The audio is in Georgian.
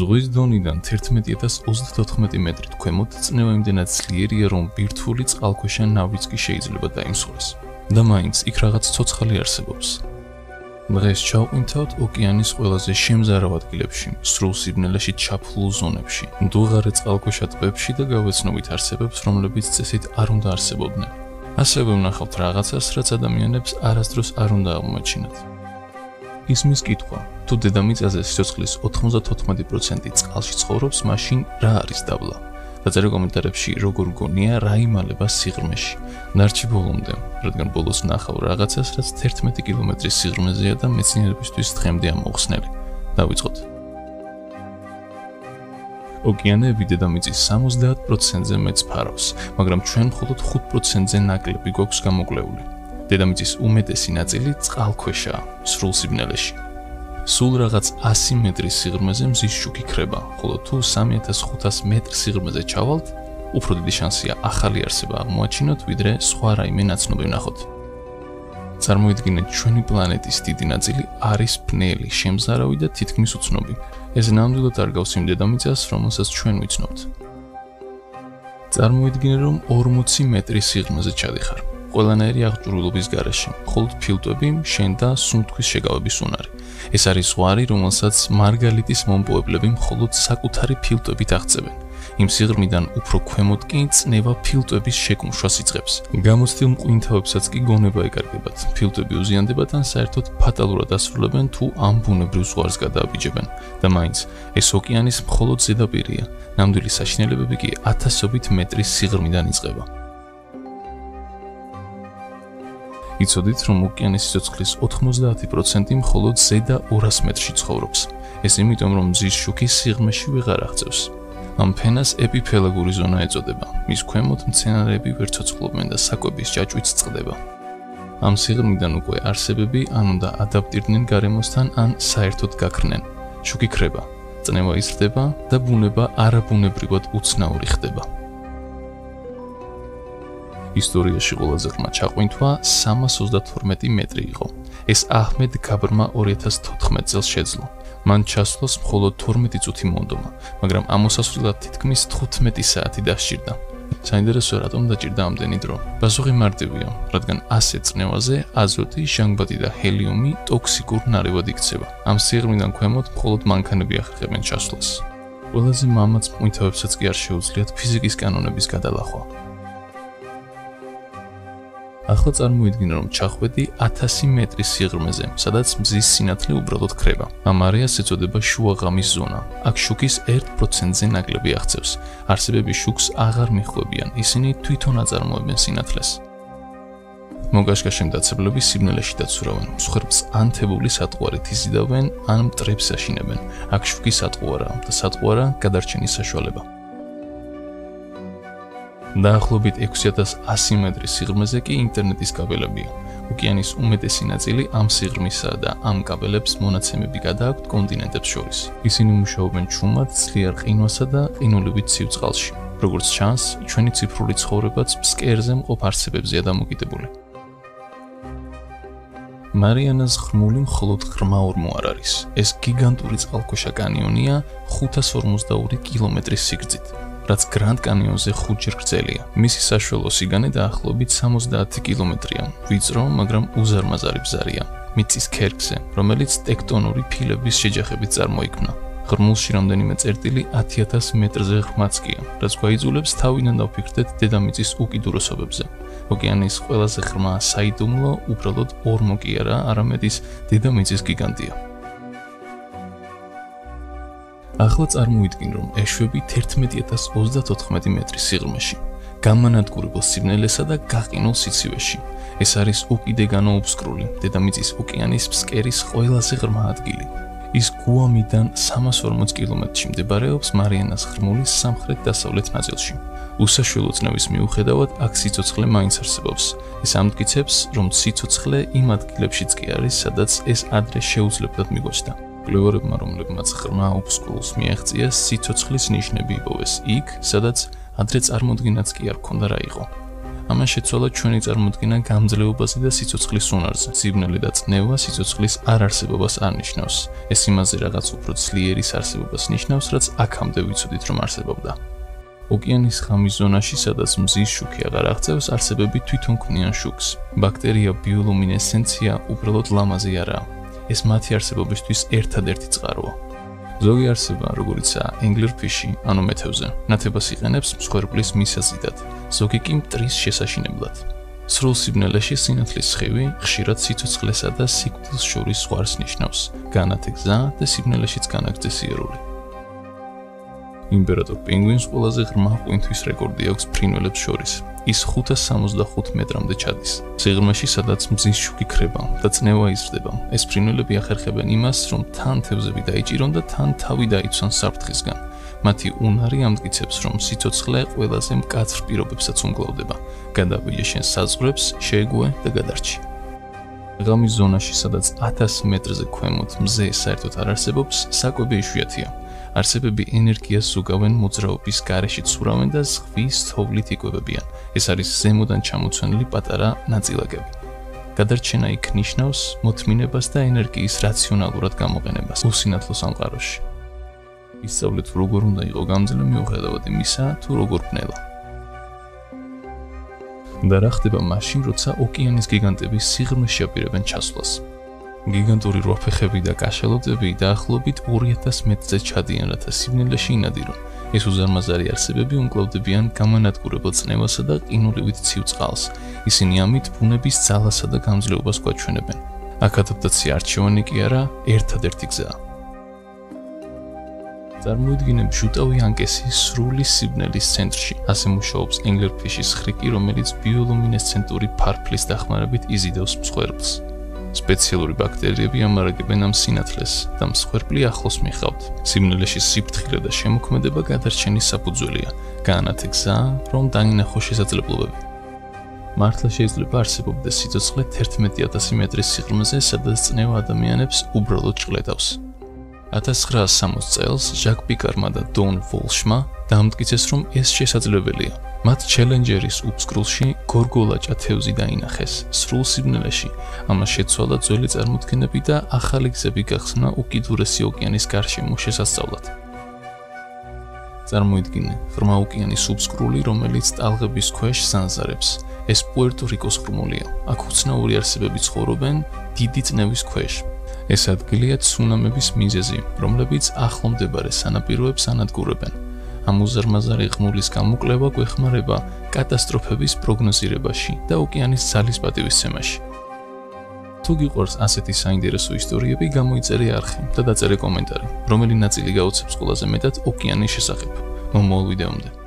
ზღვის დონიდან 11,034 მეტრით ქვემოთ წნევა იმდენად ძლიერია, რომ ბირთვული წყალქვეშა ნავიც კი შეიძლება დაიმსხვრეს. და მაინც იქ რაღაც ცოცხალი არსებობს. დღეს ჩავყვინთავთ ოკეანის ყველაზე შემზარავ ადგილებში, სრულ სიბნელეში ჩაფლულ ზონებში, მდუღარე წყალქვეშა ტბებში და გავეცნობით არსებებს, რომლებიც წესით არ უნდა არსებობდნენ. ასევე ვნახავთ რაღაცას, რაც ადამიანებს არასდროს არ უნდა აღმოაჩინათ. ისმის კითხვა, თუ დედამიწაზე სიცოცხლის 94% წყალში ცხოვრობს, მაშინ რა არის დაბლა? დაწერე კომენტარებში როგორ გონია რა იმალება სიღრმეში. ნარჩი ბოლომდე, რადგან ბოლოს ნახავ რაღაცას, რაც 11 კილომეტრის სიღრმეზეა და მეცნიერებისთვის დღემდე ამოხსნელი. დავიწყოთ. ოკეანეები დედამიწის 70%-ზე მეტს ფარავს, მაგრამ ჩვენ მხოლოდ 5%-ზე ნაკლები გვაქვს გამოკვლეული. დედამიწის უმეტესი ნაწილი წყალქვეშაა, სრულ სიბნელეში. სულ რაღაც 100 მეტრის სიღრმეზე მზის შუქი ქრება, ხოლო თუ 3500 მეტრ სიღრმეზე ჩავალთ, უფრო დიდი შანსია ახალი არსება აღმოაჩინოთ, ვიდრე სხვა რაიმე ნაცნობი ვნახოთ. წარმოიდგინეთ, ჩვენი პლანეტის დიდი ნაწილი არის ბნელი, შემზარავი და თითქმის უცნობი. ეს ნამდვილად არ გავს იმ დედამიწას, რომელსაც ჩვენ ვიცნობთ. წარმოიდგინე, რომ 40 მეტრის სიღრმეზე ჩადიხარ. ყველანაირი აღჭურვილობის გარეშე, მხოლოდ ფილტვები, შენ და სუნთქვის შეგავების უნარი. ეს არის ზღვარი, რომელსაც მარგალიტის მომპოვებლები მხოლოდ საკუთარი ფილტვებით აღწევენ. იმ სიღრმიდან უფრო ქვემოთ კი წნევა ფილტვების შეკუმშვას იწყებს. გამოცდილ მყინთავებსაც კი გონება ეკარგებათ. ფილტვები უზიანდებათ ან საერთოდ ფატალურად ასრულებენ, თუ ამ ბუნებრივ ზღვარს გადააბიჯებენ. და მაინც ეს ოკეანის მხოლოდ ზედაპირია. ნამდვილი საშინელებები კი ათასობით მეტრის სიღრმიდან იწყება. იცოდით, რომ ოკეანის სიცოცხლის 90% მხოლოდ ზედა 200 მეტრში ცხოვრობს. ეს იმიტომ, რომ მზის შუქი სიღრმეში ვეღარ აღწევს. ამ ფენას ეპიფელაგური ზონა ეწოდება. მის ქვემოთ მცენარეები ვერ ცოცხლობენ და საკვების ჭაჭვიც წყდება. ამ სიღრმიდან უკვე არსებები ან უნდა ადაპტირდნენ გარემოსთან, ან საერთოდ გაქრნენ. შუქი ქრება, წნევა იზრდება და ბუნება არაბუნებრივად უცნაური ხდება. ისტორიაში ყველაზე ღრმა ჩაყვინთვა 332 მეტრი იყო. ეს აჰმედ გაბრმა 2014 წელს შეძლო. მან ჩასვლას მხოლოდ 12 წუთი მოუნდომა, მაგრამ ამოსასვლელად თითქმის 15 საათი დასჭირდა. საინტერესოა, რატომ დაჭირდა ამდენი დრო? პასუხი მარტივია, რადგან ასე წნევაზე აზოტი, ჟანგბადი და ჰელიუმი ტოქსიკურ ნარევად იქცევა. ამ სიღრმიდან ქვემოთ მხოლოდ მანქანები ახერხებენ ჩასვლას. ყველაზე მამაც მყინვარებსაც კი არ შეუძლიათ ფიზიკის კანონების გადალახვა. ახლა წარმოიდგინე, რომ ჩახვედი 1000 მეტრის სიღრმეზე, სადაც მზის სინათლე უბრალოდ ქრება. ამ არეას ეწოდება შუაღამის ზონა. აქ შუქის 1%-ზე ნაკლები აღწევს. არსებები შუქს აღარ მიხვდებიან, ისინი თვითონ აწარმოებენ სინათლეს. მოგაშკაშემ დაცებლები სიბნელეში დაცურავენ, მსხვერპლს ანთებული სატყუარით იზიდავენ, ან მტრებს აშინებენ. აქ შუქი სატყუარაა და სატყუარა გადარჩენის საშუალება. დაახლოებით 6100 მეტრის სიღრმეზე კი ინტერნეტის კაბელებია. ოკეანის უმეტესი ნაწილი ამ სიღრმისაა და ამ კაბელებს მონაცემები გადააქვთ კონტინენტებს შორის. ისინი მუშაობენ ჩუმად, ძლიერ ყინვასა და ყინულებით ცივ წყალში. როგორც ჩანს, ჩვენი ციფრული ცხოვრებაც ფსკერზე მყოფ არსებებზეა დამოკიდებული. მარიანას ღრმული მხოლოდ ღრმა ორმო არ არის. ეს გიგანტური წყალქვეშა კანიონია 552 კილომეტრის სიგრძით. რაც გრანდ კანიონზე 5-ჯერ გრძელია. მისი საშუალო სიგანე დაახლოებით 70 კილომეტრია. ვიწრო, მაგრამ უზარმაზარი ბზარია. მიწის ქერქზე, რომელიც ტექტონური ფილების შეჯახებით წარმოიქმნა. ღრმულში რამდენიმე წერტილი 10000 მეტრზე ღრმაც კია, რაც გვაიძულებს თავიდან დავფიქრდეთ დედამიწის უკიდურესობებზე. ოკეანის ყველაზე ღრმა საიდუმლო უბრალოდ ორმო კი არა, არამედ ის დედამიწის გიგანტია. ახლა წარმოიდგინ, რომ ეშვები 11034 მეტრის სიღრმეში, გამანადგურებელ სიბნელესა და გაყინულ სიცივეში. ეს არის უკიდეგანო უბსკრული, დედამიწის ოკეანის ფსკერის ყველაზე ღრმა ადგილი. ის გუამიდან 340 კილომეტრში მდებარეობს მარიანას ღრმულის სამხრეთ-დასავლეთ ნაწილში. უსაშუალო წნევის მიუხედავად, აქ სიცოცხლე მაინც არსებობს. ეს ამტკიცებს, რომ სიცოცხლე იმ ადგილებშიც კი არის, სადაც ეს ადრე შეუძლებდათ მიგვეცდა. მკვლევარებმა, რომლებმაც ღრმა უბსკრულს მიაღწიეს, სიცოცხლის ნიშნები იპოვეს იქ, სადაც ადრე წარმოდგენაც კი არ ქონდა რა იყო. ამან შეცვალა ჩვენი წარმოდგენა გამძლეობაზე და სიცოცხლის უნარზე. სიბნელე და წნევა სიცოცხლის არ არსებობას არ ნიშნავს. ეს იმაზე რაღაც უფრო ძლიერის არსებობას ნიშნავს, რაც აქამდე ვიცოდით რომ არსებობდა. ოკეანის ღამის ზონაში, სადაც მზის შუქი აღარ აღწევს, არსებები თვითონ ქმნიან შუქს. ბაქტერია ბიოლუმინესცენცია უბრალოდ ლამაზი არაა. ეს მათი არსებობისთვის ერთადერთი წყაროა. ზოგი არსება, როგორიცაა Anglerfish-ი, ანუ მეთევზე, ნათებას იყენებს მსხვერპლის მისაზიდად, ზოგი კი მტრის შესაშინებლად. სრულ სიბნელეში სინათლის სხივი ხშირად სიცოცხლესა და სიკვდილს შორის ზღვარს ნიშნავს, განათი გზა და სიბნელეშიც განაგრძე სიერული. იმპერატორ პინგვინს ყველაზე ღრმა ყვინთვის რეკორდი აქვს ფრინველებს შორის. ის 565 მეტრამდე ჩადის. სიღრმეში, სადაც მზის შუქი ქრება და წნევა იზრდება, ეს ფრინველები ახერხებენ იმას, რომ თან თევზები დაიჭირონ და თან თავი დაიცვან საფრთხისგან. მათი უნარი ამტკიცებს, რომ სიცოცხლე ყველაზე მკაცრ პირობებსაც უმკლავდება. გადავიდე შენ საზღვრებს, შეეგუე და გადარჩი. ღამის ზონაში, სადაც 1000 მეტრზე ქვემოთ მზე საერთოდ არ არსებობს, საკვები იშვიათია. არსებები ენერგიას ზუგავენ მოძრაობის გარეშე ცურავენ და ზღვის თოვლით იკვებებიან. ეს არის ზემოდან ჩამოცვენილი პატარა ნაწილაკები. გადარჩენა იქ ნიშნავს მოთმინებას და ენერგიის რაციონალურად გამოყენებას უსინათლო სამყაროში. ისწავლეთ როგორ უნდა იყო გამძლე მიუხედავად იმისა, თუ როგორ ბნელა. და რა ხდება მაშინ, როცა ოკეანის გიგანტების სიღრმეში აპირებენ ჩასვლას. გიგანტური რვაფეხები და კაშალოტები დაახლოებით 2000 მეტრზე ჩადიან, რათა სიბნელეში ინადირონ. ეს უზარმაზარი არსებები უმკლავდებიან გამანადგურებელ წნევასა და ყინულივით ცივ წყალს. ისინი ამით ბუნების ძალასა და გამძლეობას გვაჩვენებენ. აქ ადაპტაცია არჩევანი კი არა, ერთადერთი გზაა. წარმოიდგინე მჟუტავი ანკესი სრული სიბნელის ცენტრში. ასე მუშაობს Anglerfish-ის ხრიკი, რომელიც ბიოლუმინესცენტური ფარფლის დახმარებით იზიდავს მსხვერპლს. სპეციალური ბაქტერიები ამარაგებენ ამ სინათლეს და მსხვერპლი ახლოს მიხავთ. სიბნელეში სიფრთხილე და შემოქმედება გადარჩენის საფუძველია. განათი გზა, რომ დაინახოს შესაძლებლობები. მართლა შეიძლება არსებობდეს სიცოცხლე 11000 მეტრის სიღრმეზე, სადაც წნევა ადამიანებს უბრალოდ ჭყლედავს. 1960 წელს ჟაკ პიკარმა და დონ ვოლშმა დაამტკიცეს, რომ ეს შესაძლებელია. მათ ჩელენჯერის უფსკრულში გორგოლაჭა თევზი დაინახეს სრულ სიბნელეში. ამას შეცვალა ძველი წარმოდგენები და ახალი გზები გახსნა უკიდურესი ოკეანის გარშემო შესასწავლად. წარმოიდგინე ღრმა ოკეანის უფსკრული, რომელიც ტალღების ქვეშ ზანზარებს. ეს პუერტო-რიკოს ღრმულია. აქ უცნაური არსებები ცხოვრობენ დიდი წნევის ქვეშ. ეს ადგილია ცუნამების მიზეზი, რომლებიც ახლო მდებარე სანაპიროებს ანადგურებენ. ამ უზარმაზარი ღმულის გამოკვლევა გვეხმარება კატასტროფების პროგნოზირებაში და ოკეანის ძალის პატივისცემაში. თუ გიყვარს ასეთი საინტერესო ისტორიები, გამოიწერე არხი და დაწერე კომენტარი, რომელი ნაწილი გაუცებს ყველაზე მეტად ოკეანის შესახებ. მომავალ ვიდეომდე.